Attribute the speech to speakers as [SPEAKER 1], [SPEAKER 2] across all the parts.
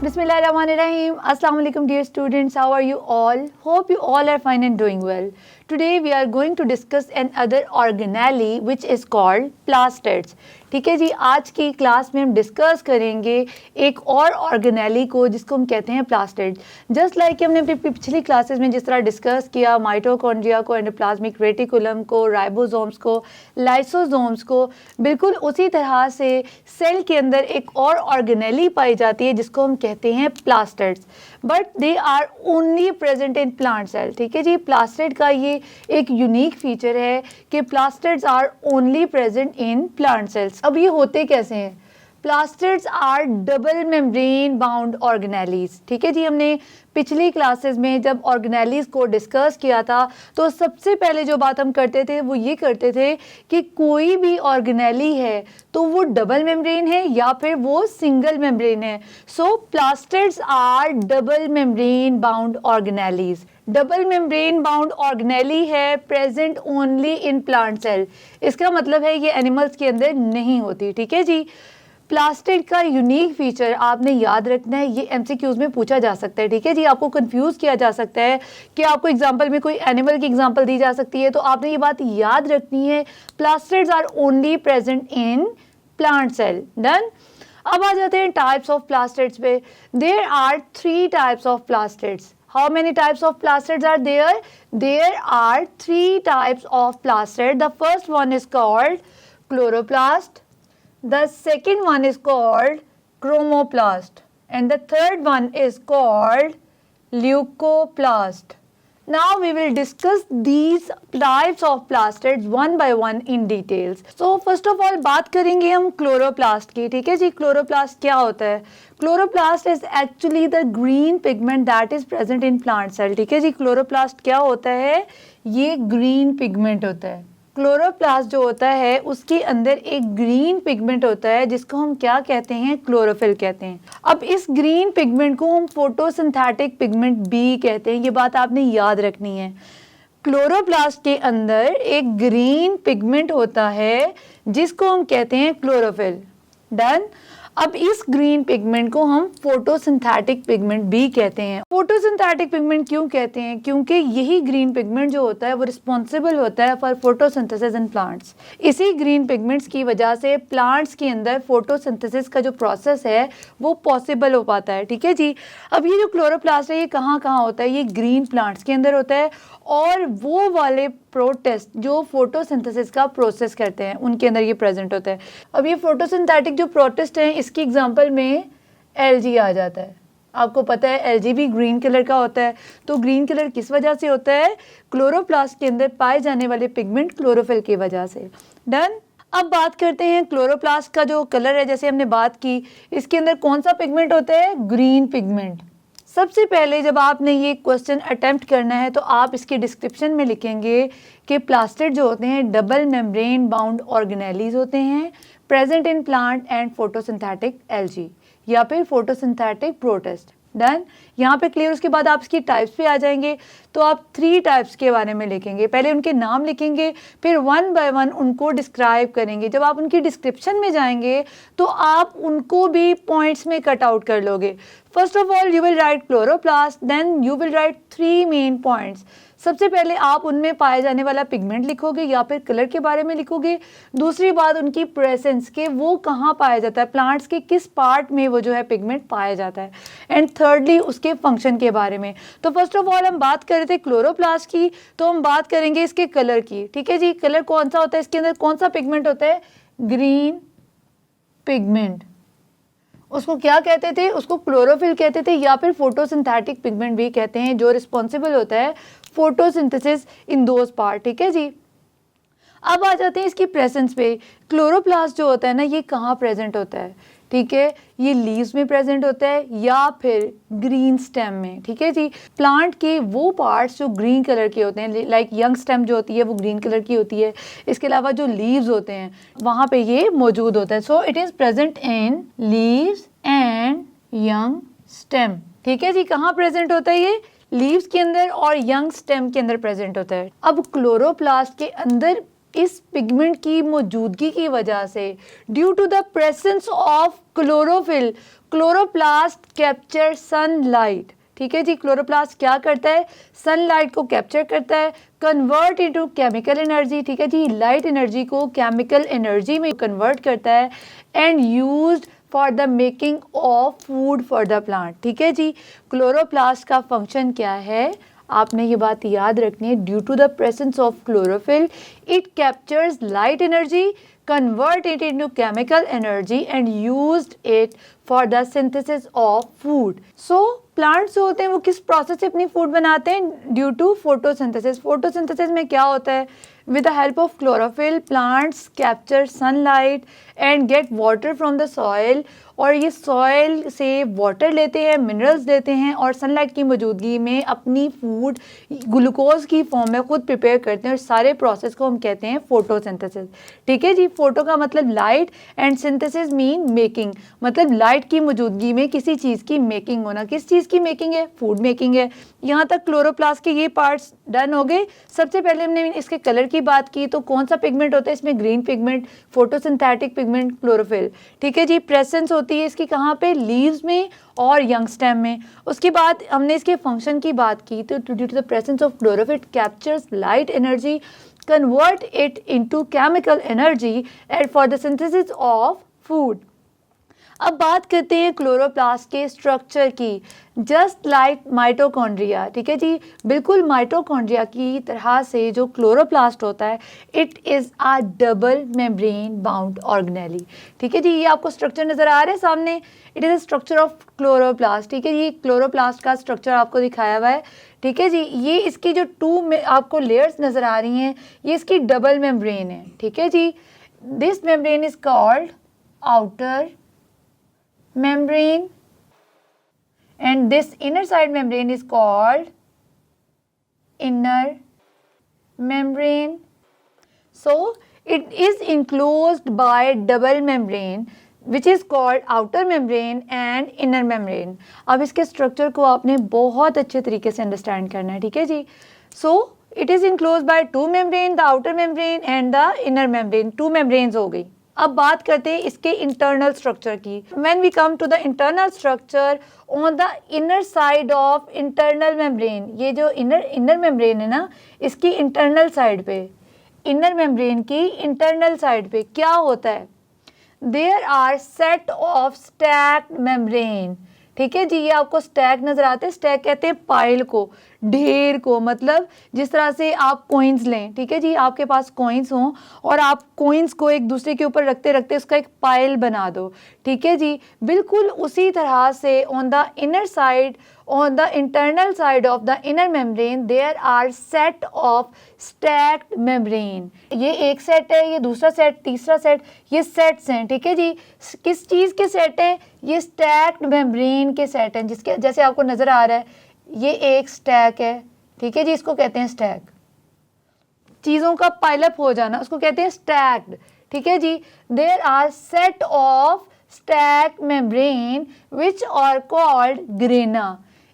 [SPEAKER 1] Bismillahirrahmanirrahim. Assalamu alaikum dear students. How are you all? Hope you all are fine and doing well. Today we are going to discuss another organelle which is called plastids. ठीक है जी, आज की class में हम discuss करेंगे एक और organelle को जिसको हम कहते हैं प्लास्टिड। जस्ट लाइक हमने अपनी पिछली क्लासेस में जिस तरह डिस्कस किया माइटोकॉन्ड्रिया को, एंडोप्लाज्मिक रेटिकुलम को, राइबोसोम्स को, लाइसोसोम्स को, बिल्कुल उसी तरह से सेल के अंदर एक और ऑर्गेनेली पाई जाती है जिसको हम कहते हैं plastids, but they are only present in plant cell. ठीक है जी, प्लास्टिड का ये एक यूनिक फीचर है कि plastids are only present in plant cells. अब ये होते कैसे हैं? Plastids are double membrane bound organelles. ठीक है जी, हमने पिछली क्लासेस में जब ऑर्गेनेलीज को डिस्कस किया था तो सबसे पहले जो बात हम करते थे वो ये करते थे कि कोई भी ऑर्गेनेली है तो वो डबल मेम्ब्रेन है या फिर वो सिंगल मेम्ब्रेन है। So plastids are double membrane bound organelles. Double membrane bound organelle है, present only in plant cell. इसका मतलब है ये एनिमल्स के अंदर नहीं होती। ठीक है जी, प्लास्टिड का यूनिक फीचर आपने याद रखना है, ये एमसीक्यूज में पूछा जा सकता है। ठीक है जी, आपको कंफ्यूज किया जा सकता है कि आपको एग्जांपल में कोई एनिमल की एग्जांपल दी जा सकती है, तो आपने ये बात याद रखनी है, plastids are only present in plant cell. Done. अब आ जाते हैं टाइप्स ऑफ प्लास्टिड्स पे। There are 3 types of plastids. How many types of plastids are there? There are 3 types of plastid. The first one is called chloroplast. The second one is called chromoplast. And the third one is called leucoplast. Now we will discuss these types of plastids one by one in details. So first of all बात करेंगे हम chloroplast की। ठीक है जी, chloroplast क्या होता है? Chloroplast is actually the green pigment that is present in plant cell. ठीक है जी, क्लोरोप्लास्ट क्या होता है? ये ग्रीन पिगमेंट होता है। क्लोरोप्लास्ट जो होता है उसके अंदर एक ग्रीन पिगमेंट होता है जिसको हम क्या कहते हैं? क्लोरोफिल कहते हैं। अब इस ग्रीन पिगमेंट को हम फोटोसिंथेटिक पिगमेंट भी कहते हैं, ये बात आपने याद रखनी है। क्लोरोप्लास्ट के अंदर एक ग्रीन पिगमेंट होता है जिसको हम कहते हैं क्लोरोफिल। डन। अब इस ग्रीन पिगमेंट को हम फोटोसिंथेटिक पिगमेंट भी कहते हैं। फोटोसिंथेटिक पिगमेंट क्यों कहते हैं? क्योंकि यही ग्रीन पिगमेंट जो होता है वो रिस्पॉन्सिबल होता है फॉर फोटोसिंथेसिस इन प्लांट्स। इसी ग्रीन पिगमेंट्स की वजह से प्लांट्स के अंदर फोटोसिंथेसिस का जो प्रोसेस है वो पॉसिबल हो पाता है। ठीक है जी, अब ये जो क्लोरोप्लास्ट है ये कहाँ कहाँ होता है? ये ग्रीन प्लांट्स के अंदर होता है और वो वाले प्रोटिस्ट जो फोटोसिंथेसिस का प्रोसेस करते हैं उनके अंदर ये प्रेजेंट होता है। अब ये फोटोसिंथेटिक जो प्रोटिस्ट हैं इसकी एग्जांपल में एलजी आ जाता है। आपको पता है एलजी भी ग्रीन कलर का होता है, तो ग्रीन कलर किस वजह से होता है? क्लोरोप्लास्ट के अंदर पाए जाने वाले पिगमेंट क्लोरोफिल की वजह से। डन। अब बात करते हैं क्लोरोप्लास्ट का जो कलर है, जैसे हमने बात की इसके अंदर कौन सा पिगमेंट होता है? Green pigment. सबसे पहले जब आपने ये क्वेश्चन अटेम्प्ट करना है तो आप इसके डिस्क्रिप्शन में लिखेंगे कि प्लास्टिड जो होते हैं डबल मेम्ब्रेन बाउंड ऑर्गेनेलीज होते हैं, present in plant and photosynthetic algae या फिर फोटोसिंथेटिक प्रोटिस्ट। डन। यहाँ पे क्लियर। उसके बाद आप इसकी टाइप्स पे आ जाएंगे तो आप 3 टाइप्स के बारे में लिखेंगे। पहले उनके नाम लिखेंगे, फिर 1 बाय 1 उनको डिस्क्राइब करेंगे। जब आप उनकी डिस्क्रिप्शन में जाएंगे तो आप उनको भी पॉइंट्स में कट आउट कर लोगे। First of all you will write chloroplast, then you will write 3 main points. सबसे पहले आप उनमें पाए जाने वाला पिगमेंट लिखोगे या फिर कलर के बारे में लिखोगे। दूसरी बात उनकी प्रेजेंस के वो कहाँ पाया जाता है, प्लांट्स के किस पार्ट में वो जो है पिगमेंट पाया जाता है। एंड थर्डली उसके फंक्शन के बारे में। तो फर्स्ट ऑफ ऑल हम बात कर रहे थे क्लोरोप्लास्ट की, तो हम बात करेंगे इसके कलर की। ठीक है जी, कलर कौन सा होता है? इसके अंदर कौन सा पिगमेंट होता है? Green pigment. उसको क्या कहते थे? उसको क्लोरोफिल कहते थे या फिर फोटोसिंथेटिक पिगमेंट भी कहते हैं, जो रिस्पॉन्सिबल होता है फोटोसिंथेसिस इन दोज पार्ट। ठीक है जी, अब आ जाते हैं इसकी प्रेजेंस पे। क्लोरोप्लास्ट जो होता है ना ये कहाँ प्रेजेंट होता है? ठीक है, ये लीव्स में प्रेजेंट होता है या फिर ग्रीन स्टेम में। ठीक है जी, प्लांट के वो पार्ट्स जो ग्रीन कलर के होते हैं, लाइक यंग स्टेम जो होती है वो ग्रीन कलर की होती है। इसके अलावा जो लीव्स होते हैं वहाँ पे ये मौजूद होता है। So it is present in leaves and young stem. ठीक है जी, कहाँ प्रेजेंट होता है? ये लीव्स के अंदर और यंग स्टेम के अंदर प्रेजेंट होता है। अब क्लोरोप्लास्ट के अंदर इस पिगमेंट की मौजूदगी की वजह से, due to the presence of chlorophyll, chloroplast capture sunlight. ठीक है जी, क्लोरोप्लास्ट क्या करता है, सनलाइट को कैप्चर करता है, कन्वर्ट इनटू केमिकल एनर्जी। ठीक है जी, लाइट एनर्जी को केमिकल एनर्जी में कन्वर्ट करता है and used for the making of food for the plant. ठीक है जी, क्लोरोप्लास्ट का फंक्शन क्या है, आपने ये बात याद रखनी है। Due to the presence of chlorophyll it captures light energy, convert it into chemical energy and used it for the synthesis of food. So plants जो होते हैं वो किस प्रोसेस से अपनी फूड बनाते हैं, ड्यू टू फोटोसिंथेसिस। फोटोसिंथेसिस में क्या होता है, with the help of chlorophyll plants capture sunlight and get water from the soil, और ये सॉइल से वाटर लेते हैं, मिनरल्स लेते हैं और सनलाइट की मौजूदगी में अपनी फूड ग्लूकोज की फॉर्म में खुद प्रिपेयर करते हैं, और सारे प्रोसेस को हम कहते हैं फोटोसिंथेसिस। ठीक है जी, फोटो का मतलब light and synthesis mean making, मतलब लाइट की मौजूदगी में किसी चीज़ की मेकिंग होना। किस चीज़ की मेकिंग है, फूड मेकिंग है। यहाँ तक क्लोरोप्लास्ट के ये पार्ट्स डन हो गए। सबसे पहले हमने इसके कलर की बात की, तो कौन सा पिगमेंट होता है इसमें, green pigment, photosynthetic pigment chlorophyll. ठीक है जी, प्रेजेंस होती है इसकी कहाँ पे, लीव्स में और यंग स्टेम में। उसके बाद हमने इसके फंक्शन की बात की, तो due to the presence of chlorophyll captures light energy, convert it into chemical energy and for the synthesis of food. अब बात करते हैं क्लोरोप्लास्ट के स्ट्रक्चर की, जस्ट लाइक माइटोकॉन्ड्रिया। ठीक है जी, बिल्कुल माइटोकॉन्ड्रिया की तरह से जो क्लोरोप्लास्ट होता है, it is a double membrane bound organelle. ठीक है जी, ये आपको स्ट्रक्चर नज़र आ रहा है सामने, it is a structure of chloroplast. ठीक है, ये क्लोरोप्लास्ट का स्ट्रक्चर आपको दिखाया हुआ है। ठीक है जी, ये इसकी जो टू में आपको लेयर्स नज़र आ रही हैं, ये इसकी डबल मेम्ब्रेन है। ठीक है जी, this membrane is called outer membrane and this inner side membrane is called inner membrane. So it is enclosed by double membrane which is called outer membrane and inner membrane. अब इसके structure को आपने बहुत अच्छे तरीके से understand करना है। ठीक है जी, so it is enclosed by two membrane, the outer membrane and the inner membrane, two membranes हो गई। अब बात करते हैं इसके इंटरनल स्ट्रक्चर की। When we come to the internal structure, on the inner side of internal membrane, ये जो inner membrane है ना, इसकी इंटरनल साइड पे, inner membrane की इंटरनल साइड पे क्या होता है, there are set of stacked membrane। ठीक है जी, ये आपको स्टैक नज़र आते हैं, स्टैक कहते हैं पाइल को, ढेर को, मतलब जिस तरह से आप कॉइन्स लें। ठीक है जी, आपके पास कॉइन्स हों और आप कॉइन्स को एक दूसरे के ऊपर रखते रखते उसका एक पाइल बना दो। ठीक है जी, बिल्कुल उसी तरह से on the inner side, on the internal side of the inner membrane there are set of stacked membrane। ये एक सेट है, ये दूसरा सेट, तीसरा सेट, ये सेट्स हैं। ठीक है जी, किस चीज़ के सेट हैं, ये स्टैक्ड मेम्ब्रेन के सेट हैं, जिसके जैसे आपको नज़र आ रहा है ये एक स्टैक है। ठीक है जी, इसको कहते हैं स्टैक, चीज़ों का पाइलअप हो जाना उसको कहते हैं स्टैक्ड। ठीक है जी, there are set of stacked membrane which are called grana.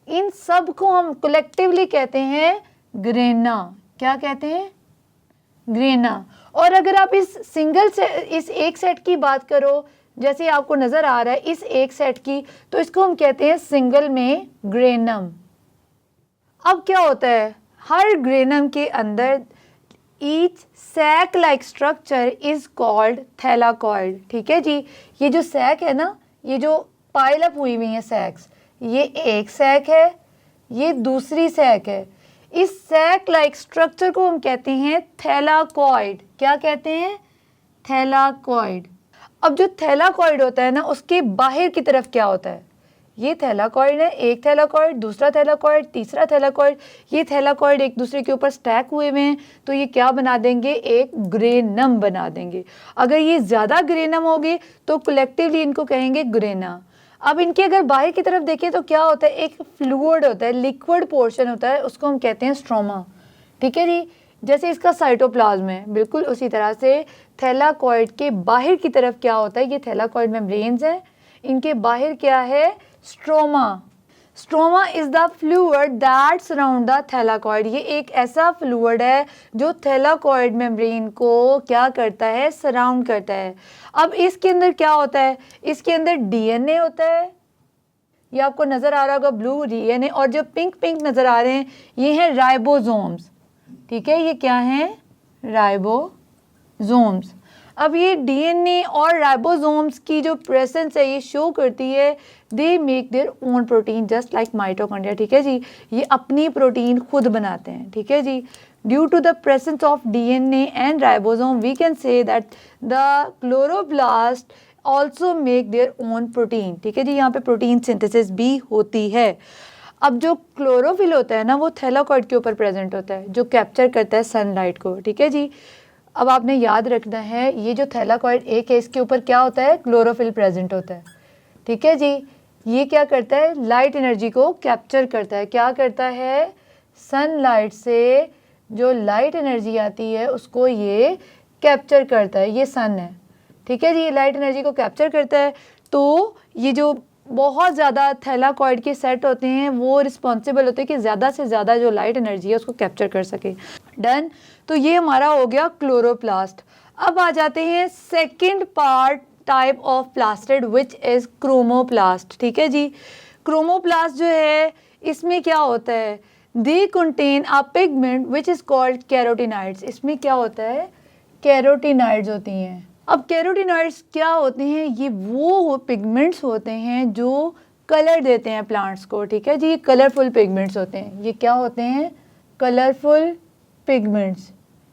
[SPEAKER 1] इन सब को हम कलेक्टिवली कहते हैं ग्रेना। क्या कहते हैं, ग्रेना। और अगर आप इस सिंगल से इस एक सेट की बात करो, जैसे आपको नज़र आ रहा है इस एक सेट की, तो इसको हम कहते हैं सिंगल में ग्रेनम। अब क्या होता है, हर ग्रेनम के अंदर each sac like structure is called thylakoid. ठीक है जी, ये जो सैक है ना, ये जो पाइल अप हुई हुई है सैक्स, ये एक सैक है, ये दूसरी सैक है। इस सैक लाइक स्ट्रक्चर को हम कहते हैं थैलाकॉइड। क्या कहते हैं, थैलाकॉइड। अब जो थैलाकॉइड होता है ना, उसके बाहर की तरफ क्या होता है, ये थैलाकॉइड है, एक थैलाकॉइड, दूसरा थैलाकॉइड, तीसरा थैलाकॉइड। ये थैलाकॉइड एक दूसरे के ऊपर स्टैक हुए हुए हैं, तो ये क्या बना देंगे, एक ग्रेनम बना देंगे। अगर ये ज़्यादा ग्रेनम होंगे तो कलेक्टिवली इनको कहेंगे ग्रेना। अब इनके अगर बाहर की तरफ देखें तो क्या होता है, एक फ्लूइड होता है, लिक्विड पोर्शन होता है, उसको हम कहते हैं स्ट्रोमा। ठीक है जी, जैसे इसका साइटोप्लाज्म है, बिल्कुल उसी तरह से थैलाकॉइड के बाहर की तरफ क्या होता है, ये थैलाकॉइड मेम्ब्रेन्स हैं, इनके बाहर क्या है, stroma. Stroma is the fluid that surround the thylakoid. ये एक ऐसा फ्लूइड है जो थैलाकॉइड मेम्ब्रेन को क्या करता है, सराउंड करता है। अब इसके अंदर क्या होता है, इसके अंदर डीएनए होता है, ये आपको नजर आ रहा होगा ब्लू डीएनए, और जो पिंक पिंक नजर आ रहे हैं ये हैं राइबोसोम्स। ठीक है, ये क्या हैं, राइबोसोम्स। अब ये डीएनए और राइबोसोम्स की जो प्रेजेंस है ये शो करती है they make their own protein just like mitochondria. ठीक है जी, ये अपनी प्रोटीन खुद बनाते हैं। ठीक है जी, due to the presence of DNA and ribosome we can say that the chloroplast also make their own protein. ठीक है जी, यहाँ पे प्रोटीन सिंथेसिस भी होती है। अब जो क्लोरोफिल होता है ना वो थैलाकॉइड के ऊपर प्रेजेंट होता है जो कैप्चर करता है सनलाइट को। ठीक है जी, अब आपने याद रखना है ये जो थैलाकॉइड एक है इसके ऊपर क्या होता है, क्लोरोफिल प्रेजेंट होता है। ठीक है जी, ये क्या करता है, लाइट एनर्जी को कैप्चर करता है। क्या करता है, सनलाइट से जो लाइट एनर्जी आती है उसको ये कैप्चर करता है, ये सन है। ठीक है जी, ये लाइट एनर्जी को कैप्चर करता है। तो ये जो बहुत ज़्यादा थैलाकॉइड के सेट होते हैं वो रिस्पॉन्सिबल होते हैं कि ज़्यादा से ज़्यादा जो लाइट एनर्जी है उसको कैप्चर कर सके। डन, तो ये हमारा हो गया क्लोरोप्लास्ट। अब आ जाते हैं second part type of plastid which is chromoplast. ठीक है जी, क्रोमोप्लास्ट जो है इसमें क्या होता है, they contain a pigment which is called carotenoids. इसमें क्या होता है, कैरोटिनाइड्स होती हैं। अब कैरोटिनॉइड्स क्या होते हैं, ये वो पिगमेंट्स होते हैं जो कलर देते हैं प्लांट्स को। ठीक है जी, ये कलरफुल पिगमेंट्स होते हैं। ये क्या होते हैं, कलरफुल पिगमेंट्स,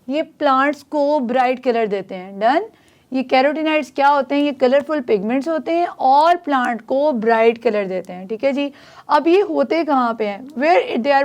[SPEAKER 1] ये प्लांट्स को ब्राइट कलर देते हैं। डन, ये कैरोटिनॉइड्स क्या होते हैं, ये कलरफुल पिगमेंट्स होते हैं और प्लांट को ब्राइट कलर देते हैं। ठीक है जी, अब ये होते कहाँ पे हैं, where they are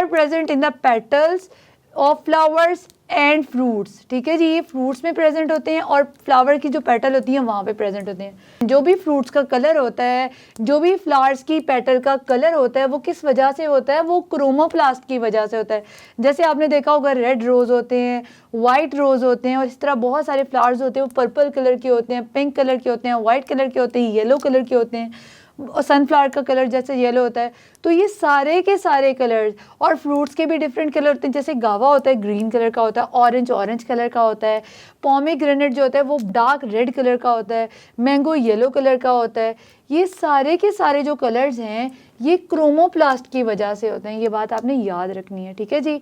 [SPEAKER 1] present in the petals of flowers and fruits. ठीक है जी, ये फ्रूट्स में प्रेजेंट होते हैं और फ्लावर की जो पेटल होती हैं वहाँ पे प्रेजेंट होते हैं। जो भी फ्रूट्स का कलर होता है, जो भी फ्लावर्स की पेटल का कलर होता है वो किस वजह से होता है, वो क्रोमोप्लास्ट की वजह से होता है। जैसे आपने देखा होगा रेड रोज़ होते हैं, वाइट रोज़ होते हैं और इस तरह बहुत सारे फ्लावर्स होते हैं, वो पर्पल कलर के होते हैं, पिंक कलर के होते हैं, वाइट कलर के होते हैं, येलो कलर के होते हैं, सनफ्लावर का कलर जैसे येलो होता है। तो ये सारे के सारे कलर्स, और फ्रूट्स के भी डिफरेंट कलर होते हैं, जैसे गावा होता है ग्रीन कलर का होता है, ऑरेंज कलर का होता है, पोमेग्रेनेट जो होता है वो डार्क रेड कलर का होता है, मैंगो येलो कलर का होता है। ये सारे के सारे जो कलर्स हैं ये क्रोमोप्लास्ट की वजह से होते हैं, ये बात आपने याद रखनी है। ठीक है जी,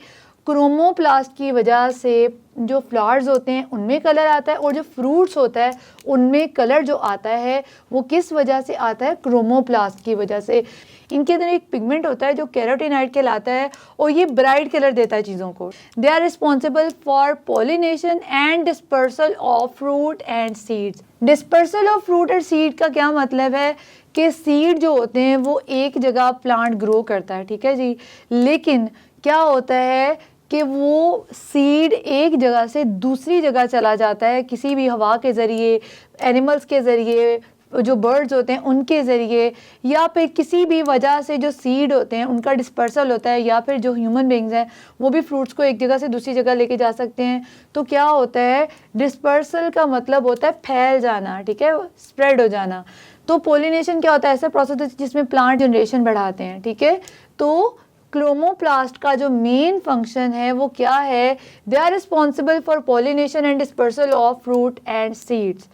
[SPEAKER 1] क्रोमोप्लास्ट की वजह से जो फ्लावर्स होते हैं उनमें कलर आता है और जो फ्रूट्स होता है उनमें कलर जो आता है वो किस वजह से आता है, क्रोमोप्लास्ट की वजह से। इनके अंदर एक पिगमेंट होता है जो कैरोटिनाइड कहलाता है और ये ब्राइट कलर देता है चीज़ों को। They are responsible for pollination and dispersal of fruit and seeds. Dispersal of fruit and seed का क्या मतलब है कि सीड जो होते हैं वो एक जगह प्लांट ग्रो करता है। ठीक है जी, लेकिन क्या होता है कि वो सीड एक जगह से दूसरी जगह चला जाता है किसी भी हवा के ज़रिए, एनिमल्स के ज़रिए, जो बर्ड्स होते हैं उनके ज़रिए, या फिर किसी भी वजह से जो सीड होते हैं उनका डिस्पर्सल होता है, या फिर जो ह्यूमन बींग्स हैं वो भी फ्रूट्स को एक जगह से दूसरी जगह लेके जा सकते हैं। तो क्या होता है, डिस्पर्सल का मतलब होता है फैल जाना। ठीक है, स्प्रेड हो जाना। तो पोलिनेशन क्या होता है, ऐसा प्रोसेस होता है जिसमें प्लांट जनरेशन बढ़ाते हैं। ठीक है, तो क्रोमोप्लास्ट का जो मेन फंक्शन है वो क्या है, they are responsible for pollination and dispersal of fruit and seeds.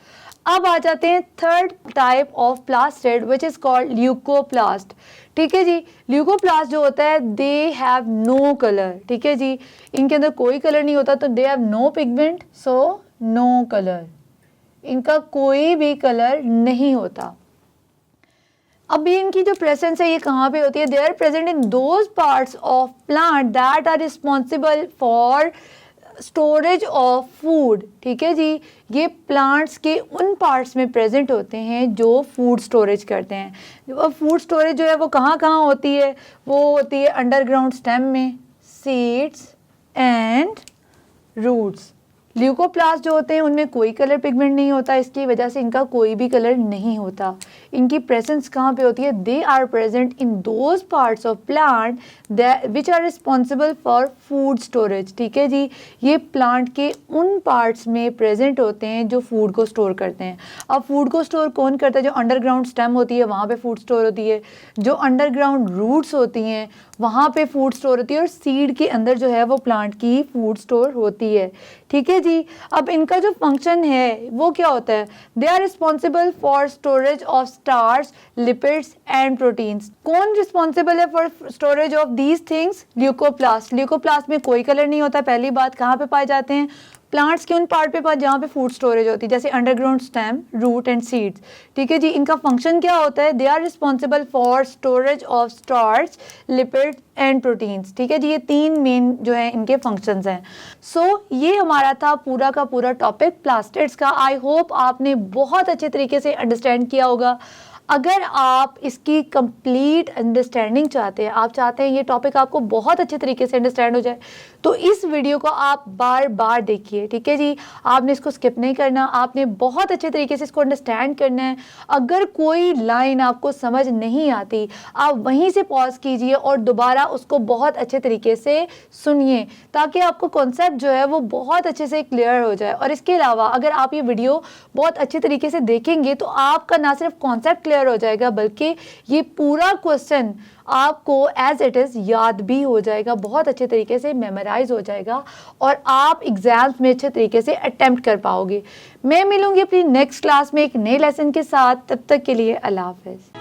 [SPEAKER 1] अब आ जाते हैं third type of plastid which is called leucoplast. ठीक है जी, ल्यूकोप्लास्ट जो होता है दे हैव नो कलर। ठीक है जी, इनके अंदर कोई कलर नहीं होता, तो they have no pigment, so no colour, इनका कोई भी कलर नहीं होता। अब इनकी जो प्रेजेंस है ये कहाँ पे होती है, they are present in those parts of plant that are responsible for storage of food. ठीक है जी, ये प्लांट्स के उन पार्ट्स में प्रेजेंट होते हैं जो फूड स्टोरेज करते हैं। अब फूड स्टोरेज जो है वो कहाँ कहाँ होती है, वो होती है अंडरग्राउंड स्टेम में, सीड्स एंड रूट्स, ल्यूकोप्लास्ट जो होते हैं उनमें कोई कलर पिगमेंट नहीं होता, इसकी वजह से इनका कोई भी कलर नहीं होता। इनकी प्रेजेंस कहाँ पे होती है? They are present in those parts of plant which are responsible for food storage. ठीक है जी, ये प्लांट के उन पार्ट्स में प्रेजेंट होते हैं जो फूड को स्टोर करते हैं। अब फूड को स्टोर कौन करता है? जो अंडरग्राउंड स्टेम होती है वहाँ पे फूड स्टोर होती है, जो अंडरग्राउंड रूट्स होती हैं वहाँ पे फूड स्टोर होती है, और सीड के अंदर जो है वो प्लांट की फूड स्टोर होती है। ठीक है जी, अब इनका जो फंक्शन है वो क्या होता है? They are responsible for storage of starch, lipids and proteins. कौन रिस्पॉन्सिबल है for storage of these things? Leucoplast. Leucoplast में कोई कलर नहीं होता। पहली बात, कहाँ पे पाए जाते हैं? प्लांट्स के उन पार्ट पे पास जहाँ पे फूड स्टोरेज होती है, जैसे underground stem, root and seeds. ठीक है जी, इनका फंक्शन क्या होता है? They are responsible for storage of starch, lipid and proteins. ठीक है जी, ये 3 मेन जो है इनके फंक्शंस हैं। सो ये हमारा था पूरा का पूरा टॉपिक प्लास्टिड्स का। आई होप आपने बहुत अच्छे तरीके से अंडरस्टैंड किया होगा। अगर आप इसकी कंप्लीट अंडरस्टैंडिंग चाहते हैं, आप चाहते हैं ये टॉपिक आपको बहुत अच्छे तरीके से अंडरस्टैंड हो जाए, तो इस वीडियो को आप बार बार देखिए। ठीक है जी, आपने इसको स्किप नहीं करना, आपने बहुत अच्छे तरीके से इसको अंडरस्टैंड करना है। अगर कोई लाइन आपको समझ नहीं आती, आप वहीं से पॉज कीजिए और दोबारा उसको बहुत अच्छे तरीके से सुनिए, ताकि आपको कॉन्सेप्ट जो है वो बहुत अच्छे से क्लियर हो जाए। और इसके अलावा अगर आप ये वीडियो बहुत अच्छे तरीके से देखेंगे तो आपका ना सिर्फ कॉन्सेप्ट क्लियर हो जाएगा, बल्कि ये पूरा क्वेश्चन आपको एज इट इज़ याद भी हो जाएगा, बहुत अच्छे तरीके से मेमोराइज हो जाएगा, और आप एग्जाम्स में अच्छे तरीके से अटेम्प्ट कर पाओगे। मैं मिलूंगी अपनी नेक्स्ट क्लास में एक नए लेसन के साथ। तब तक के लिए अल्लाह हाफ़िज़।